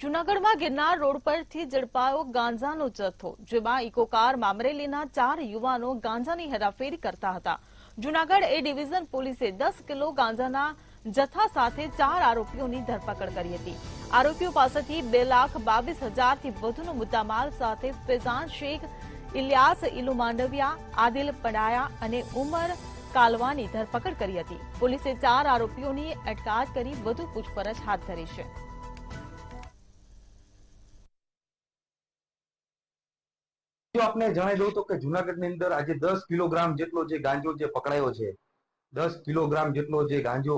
જૂનાગઢમાં ગિરનાર રોડ પરથી ઝડપાયો ગાંજાનો જથ્થો, જેમાં ઇકોકારમાં અમરેલીના 4 યુવાનો ગાંજાની હેરાફેરી કરતા હતા। જૂનાગઢ એ ડિવિઝન પોલીસે 10 કિલો ગાંજાના જથ્થા સાથે 4 આરોપીઓની ધરપકડ કરી હતી। આરોપીઓ પાસેથી 2,22,000થી વધુનો મુદ્દામાલ સાથે ફૈઝાન શેખ, ઇલિયાસ ઇલુ માંડવિયા, આદિલ પડાયા અને ઉમર કાલવાની ધરપકડ કરી હતી। પોલીસે 4 આરોપીઓની અટકાયત કરી વધુ પૂછપરછ હાથ ધરી છે। આપને જણાવી દઉં તો કે જૂનાગઢની અંદર આજે 10 કિલોગ્રામ જેટલો જે ગાંજો જે પકડાયો છે, 10 કિલોગ્રામ જેટલો જે ગાંજો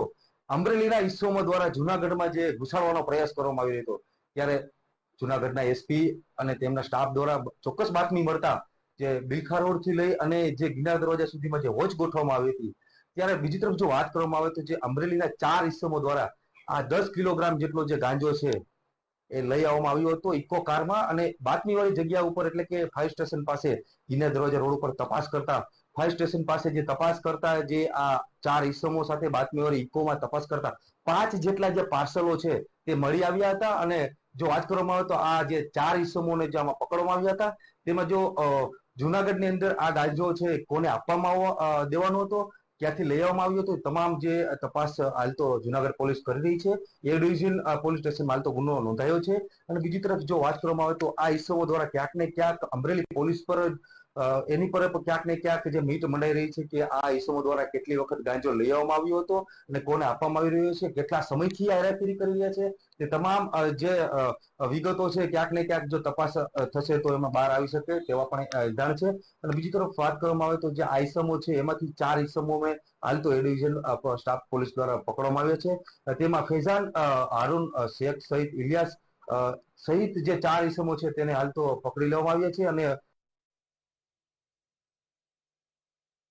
અમરેલીના ઈસમો દ્વારા જૂનાગઢમાં જે ઘુસાડવાનો પ્રયાસ કરવામાં આવ્યો હતો, ત્યારે જૂનાગઢના એસપી અને તેમના સ્ટાફ દ્વારા ચોક્કસ બાતમી મળતા જે બિલખા રોડથી લઈ અને જે ગિરનાર દરવાજા સુધીમાં જે વોચ ગોઠવવામાં આવી હતી, ત્યારે બીજી તરફ જો વાત કરવામાં આવે તો જે અમરેલીના 4 ઈસમો દ્વારા આ 10 કિલોગ્રામ જેટલો જે ગાંજો છે એ લઈ આવવામાં આવ્યો હતો ઇકો કારમાં, અને બાતમીવાળી જગ્યા ઉપર એટલે કે ફાયર સ્ટેશન પાસે ગિરનાર દરવાજા રોડ ઉપર તપાસ કરતા, ફાયર સ્ટેશન પાસે જે તપાસ કરતા જે આ 4 ઈસમો સાથે બાતમીવાળી ઇકોમાં તપાસ કરતા 5 જેટલા જે પાર્સલો છે તે મળી આવ્યા હતા। અને જો વાત કરવામાં આવે તો આ જે 4 ઈસમોને જે આમાં પકડવામાં આવ્યા હતા, તેમાં જો જૂનાગઢની અંદર આ ગાંજો છે કોને આપવામાં દેવાનો હતો, ક્યાંથી લઈ આવવામાં આવ્યો હતો, તમામ જે તપાસ હાલ તો જૂનાગઢ પોલીસ કરી રહી છે। એ ડિવિઝન પોલીસ સ્ટેશનમાં હાલ તો ગુનો નોંધાયો છે। અને બીજી તરફ જો વાત કરવામાં આવે તો આ ઈસમો દ્વારા ક્યાંક ને ક્યાંક અમરેલી પોલીસ પર એની પર ક્યાંક ને ક્યાંક જે મીટ મંડાઈ રહી છે કે આ ઈસમો દ્વારા કેટલી વખત ગાંજો લઈ આવવામાં આવ્યો હતો અને કોને આપવામાં આવી રહ્યો છે, કેટલા સમયથી આ હેરાફેરી કરી રહ્યા છે, તે તમામ જે વિગતો છે ક્યાંક ને ક્યાંક જો તપાસ થશે તો એમાં બહાર આવી શકે તેવા પણ જાણ છે। અને બીજી તરફ વાત કરવામાં આવે તો જે આ ઈસમો છે એમાંથી 4 ઈસમો મેં હાલ તો એ ડિવિઝન સ્ટાફ પોલીસ દ્વારા પકડવામાં આવ્યા છે। તેમાં ફૈઝાન, હારૂન શેખ સહિત ઇલિયાસ સહિત જે 4 ઈસમો છે તેને હાલ તો પકડી લેવામાં આવ્યા છે અને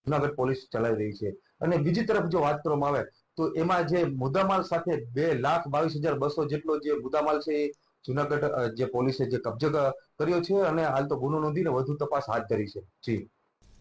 જૂનાગઢ પોલીસ ચલાવી રહી છે। અને બીજી તરફ જો વાત કરવામાં આવે તો એમાં જે મુદ્દામાલ સાથે 2,22,200 જેટલો જે મુદ્દામાલ છે એ જૂનાગઢ જે પોલીસે જે કબજો કર્યો છે અને હાલ તો ગુનો નોંધીને વધુ તપાસ હાથ ધરી છે। જી।